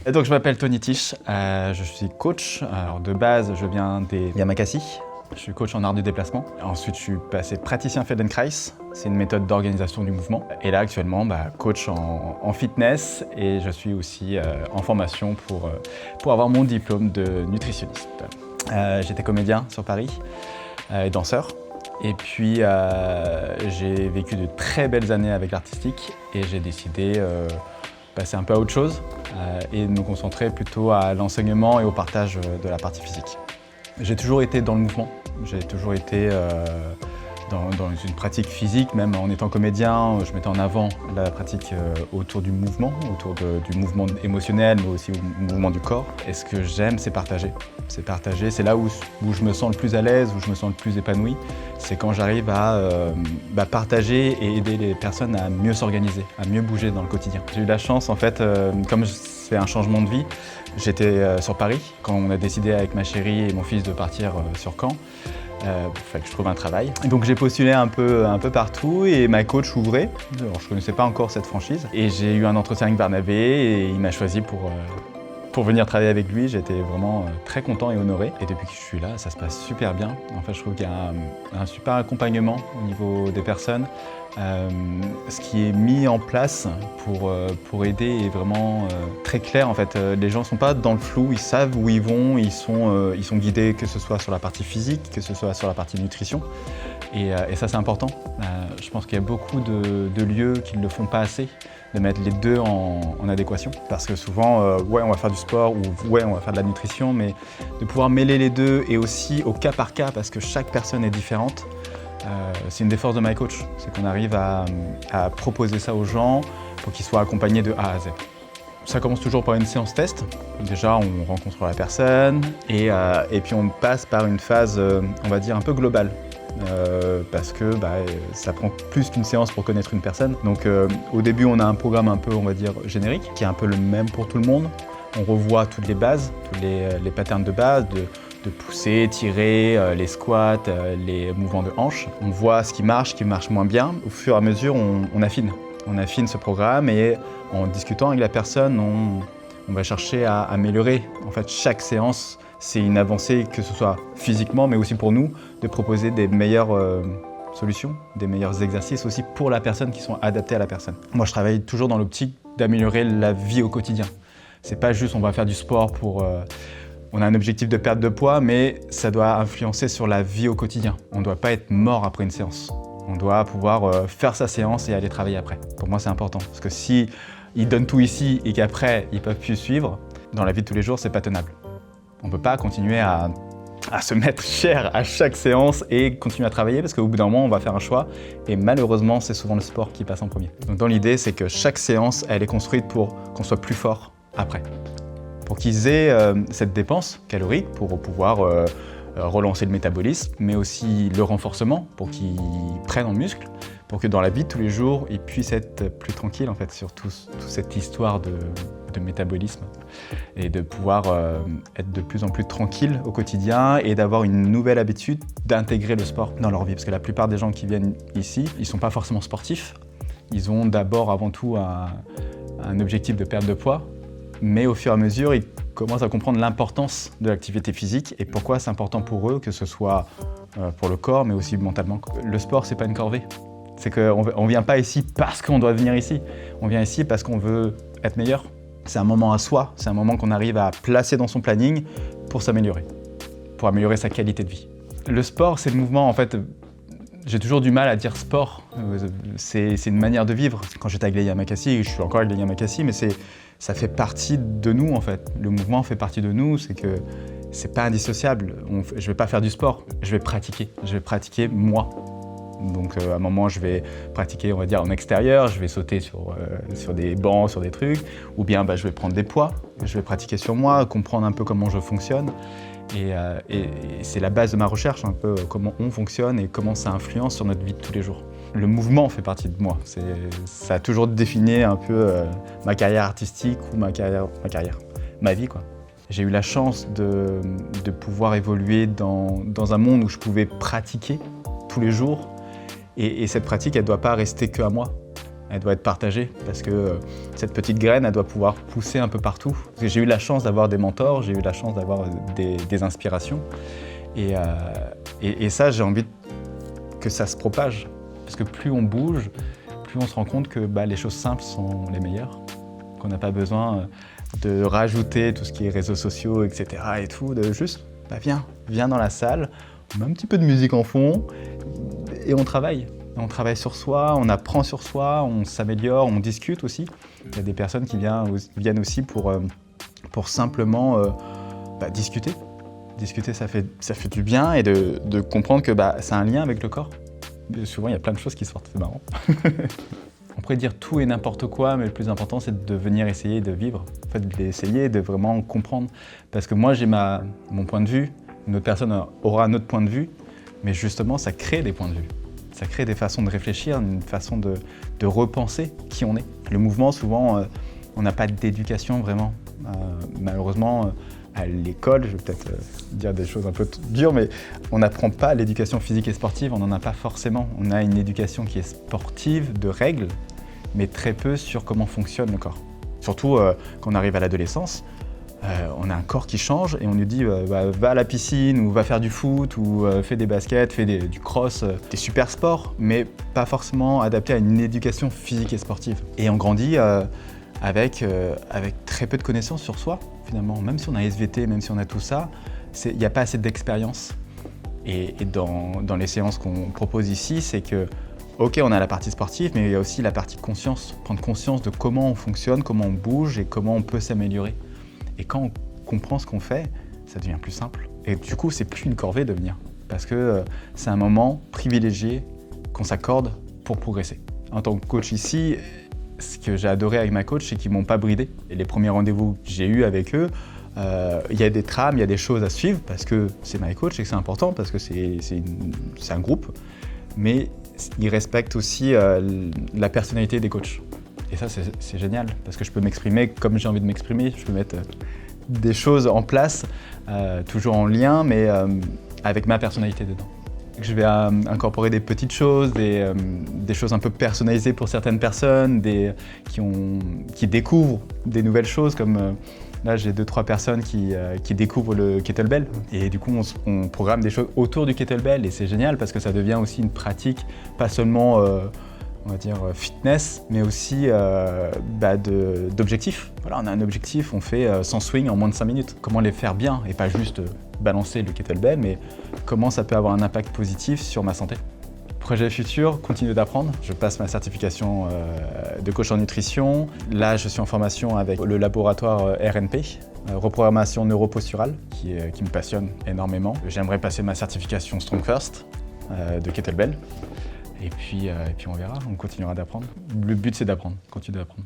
Et donc je m'appelle Tony Tisch, je suis coach. Alors de base, je viens des Yamakasi. Je suis coach en art du déplacement. Ensuite, je suis passé praticien Feldenkrais. C'est une méthode d'organisation du mouvement. Et là, actuellement, coach en fitness et je suis aussi en formation pour avoir mon diplôme de nutritionniste. J'étais comédien sur Paris et danseur. Et puis, j'ai vécu de très belles années avec l'artistique et j'ai décidé de passer un peu à autre chose et de me concentrer plutôt à l'enseignement et au partage de la partie physique. J'ai toujours été dans le mouvement, j'ai toujours été dans une pratique physique, même en étant comédien, je mettais en avant la pratique autour du mouvement du mouvement émotionnel, mais aussi au mouvement du corps. Et ce que j'aime, c'est partager. C'est partager, c'est là où je me sens le plus à l'aise, où je me sens le plus épanoui. C'est quand j'arrive à partager et aider les personnes à mieux s'organiser, à mieux bouger dans le quotidien. J'ai eu la chance, en fait, comme c'est un changement de vie, j'étais sur Paris quand on a décidé avec ma chérie et mon fils de partir sur Caen. Il fallait que je trouve un travail. Et donc j'ai postulé un peu partout et ma coach ouvrait. Alors, je ne connaissais pas encore cette franchise. Et j'ai eu un entretien avec Barnabé et il m'a choisi pour venir travailler avec lui. J'étais vraiment très content et honoré. Et depuis que je suis là, ça se passe super bien. En fait, je trouve qu'il y a un super accompagnement au niveau des personnes. Ce qui est mis en place pour aider est vraiment très clair. En fait, les gens ne sont pas dans le flou, ils savent où ils vont, ils sont guidés, que ce soit sur la partie physique, que ce soit sur la partie nutrition. Et ça, c'est important. Je pense qu'il y a beaucoup de lieux qui ne le font pas assez, de mettre les deux en adéquation. Parce que souvent, ouais, on va faire du sport ou ouais, on va faire de la nutrition, mais de pouvoir mêler les deux et aussi au cas par cas, parce que chaque personne est différente. C'est une des forces de My Coach, c'est qu'on arrive à proposer ça aux gens pour qu'ils soient accompagnés de A à Z. Ça commence toujours par une séance test. Déjà, on rencontre la personne et puis on passe par une phase, on va dire, un peu globale. Parce que ça prend plus qu'une séance pour connaître une personne. Donc au début, on a un programme un peu, on va dire, générique, qui est un peu le même pour tout le monde. On revoit toutes les bases, tous les patterns de base, de pousser, tirer, les squats, les mouvements de hanches. On voit ce qui marche moins bien. Au fur et à mesure, on affine. On affine ce programme et en discutant avec la personne, on va chercher à améliorer. En fait, chaque séance, c'est une avancée, que ce soit physiquement, mais aussi pour nous, de proposer des meilleures solutions, des meilleurs exercices aussi pour la personne qui sont adaptés à la personne. Moi, je travaille toujours dans l'optique d'améliorer la vie au quotidien. C'est pas juste on va faire du sport pour... On a un objectif de perte de poids, mais ça doit influencer sur la vie au quotidien. On ne doit pas être mort après une séance. On doit pouvoir faire sa séance et aller travailler après. Pour moi, c'est important. Parce que si ils donnent tout ici et qu'après, ils ne peuvent plus suivre, dans la vie de tous les jours, c'est pas tenable. On ne peut pas continuer à se mettre cher à chaque séance et continuer à travailler parce qu'au bout d'un moment, on va faire un choix. Et malheureusement, c'est souvent le sport qui passe en premier. Donc dans l'idée, c'est que chaque séance, elle est construite pour qu'on soit plus fort après. Pour qu'ils aient cette dépense calorique pour pouvoir relancer le métabolisme, mais aussi le renforcement pour qu'ils prennent en muscle, pour que dans la vie de tous les jours, ils puissent être plus tranquilles en fait, sur toute cette histoire de métabolisme et de pouvoir être de plus en plus tranquilles au quotidien et d'avoir une nouvelle habitude d'intégrer le sport dans leur vie. Parce que la plupart des gens qui viennent ici, ils ne sont pas forcément sportifs. Ils ont d'abord, avant tout, un objectif de perte de poids. Mais au fur et à mesure, ils commencent à comprendre l'importance de l'activité physique et pourquoi c'est important pour eux, que ce soit pour le corps, mais aussi mentalement. Le sport, c'est pas une corvée. C'est qu'on ne vient pas ici parce qu'on doit venir ici. On vient ici parce qu'on veut être meilleur. C'est un moment à soi, c'est un moment qu'on arrive à placer dans son planning pour s'améliorer, pour améliorer sa qualité de vie. Le sport, c'est le mouvement, en fait. J'ai toujours du mal à dire sport. C'est une manière de vivre. Quand j'étais avec les Yamakasi, je suis encore avec les Yamakasi, mais ça fait partie de nous en fait. Le mouvement fait partie de nous, c'est que c'est pas indissociable. Je vais pas faire du sport, je vais pratiquer moi. Donc à un moment je vais pratiquer, on va dire en extérieur, je vais sauter sur des bancs, sur des trucs, ou bien je vais prendre des poids, je vais pratiquer sur moi, comprendre un peu comment je fonctionne. Et c'est la base de ma recherche, un peu comment on fonctionne et comment ça influence sur notre vie de tous les jours. Le mouvement fait partie de moi. Ça a toujours défini un peu ma carrière artistique ou ma vie, quoi. J'ai eu la chance de pouvoir évoluer dans un monde où je pouvais pratiquer tous les jours. Et cette pratique, elle ne doit pas rester qu'à moi. Elle doit être partagée parce que cette petite graine, elle doit pouvoir pousser un peu partout. Parce que j'ai eu la chance d'avoir des mentors, j'ai eu la chance d'avoir des inspirations. Et ça, j'ai envie que ça se propage. Parce que plus on bouge, plus on se rend compte que les choses simples sont les meilleures. Qu'on n'a pas besoin de rajouter tout ce qui est réseaux sociaux, etc. et tout, de juste, viens dans la salle, on met un petit peu de musique en fond et on travaille. On travaille sur soi, on apprend sur soi, on s'améliore, on discute aussi. Il y a des personnes qui viennent aussi pour simplement discuter. Discuter, ça fait du bien et de comprendre que c'est un lien avec le corps. Souvent, il y a plein de choses qui sortent, c'est marrant. On pourrait dire tout et n'importe quoi, mais le plus important, c'est de venir essayer de vivre. En fait, d'essayer de vraiment comprendre. Parce que moi, j'ai mon point de vue, une autre personne aura un autre point de vue, mais justement, ça crée des points de vue. Ça crée des façons de réfléchir, une façon de repenser qui on est. Le mouvement, souvent, on n'a pas d'éducation vraiment. Malheureusement, à l'école, je vais peut-être dire des choses un peu dures, mais on n'apprend pas l'éducation physique et sportive, on n'en a pas forcément. On a une éducation qui est sportive, de règles, mais très peu sur comment fonctionne le corps. Surtout quand on arrive à l'adolescence, on a un corps qui change et on nous dit va à la piscine ou va faire du foot ou fais des baskets, fais du cross, des super sports, mais pas forcément adaptés à une éducation physique et sportive. Et on grandit avec très peu de connaissances sur soi, finalement. Même si on a SVT, même si on a tout ça, il n'y a pas assez d'expérience. Et dans les séances qu'on propose ici, c'est que, ok, on a la partie sportive, mais il y a aussi la partie conscience. Prendre conscience de comment on fonctionne, comment on bouge et comment on peut s'améliorer. Et quand on comprend ce qu'on fait, ça devient plus simple. Et du coup, c'est plus une corvée de venir. Parce que c'est un moment privilégié qu'on s'accorde pour progresser. En tant que coach ici, ce que j'ai adoré avec ma coach, c'est qu'ils ne m'ont pas bridé. Et les premiers rendez-vous que j'ai eus avec eux, il y a des trames, il y a des choses à suivre parce que c'est my coach et que c'est important, parce que c'est un groupe. Mais ils respectent aussi la personnalité des coachs. Et ça, c'est génial, parce que je peux m'exprimer comme j'ai envie de m'exprimer. Je peux mettre des choses en place, toujours en lien, mais avec ma personnalité dedans. Je vais incorporer des petites choses, des choses un peu personnalisées pour certaines personnes, qui découvrent des nouvelles choses, comme là j'ai 2-3 personnes qui découvrent le kettlebell. Et du coup on programme des choses autour du kettlebell et c'est génial parce que ça devient aussi une pratique, pas seulement on va dire fitness, mais aussi d'objectifs. Voilà, on a un objectif, on fait 100 swings en moins de 5 minutes. Comment les faire bien et pas juste balancer le kettlebell, mais comment ça peut avoir un impact positif sur ma santé. Projet futur, continuer d'apprendre. Je passe ma certification de coach en nutrition. Là, je suis en formation avec le laboratoire RNP, reprogrammation neuroposturale, qui me passionne énormément. J'aimerais passer ma certification Strong First de kettlebell. Et puis on verra, on continuera d'apprendre. Le but, c'est d'apprendre, continuer d'apprendre.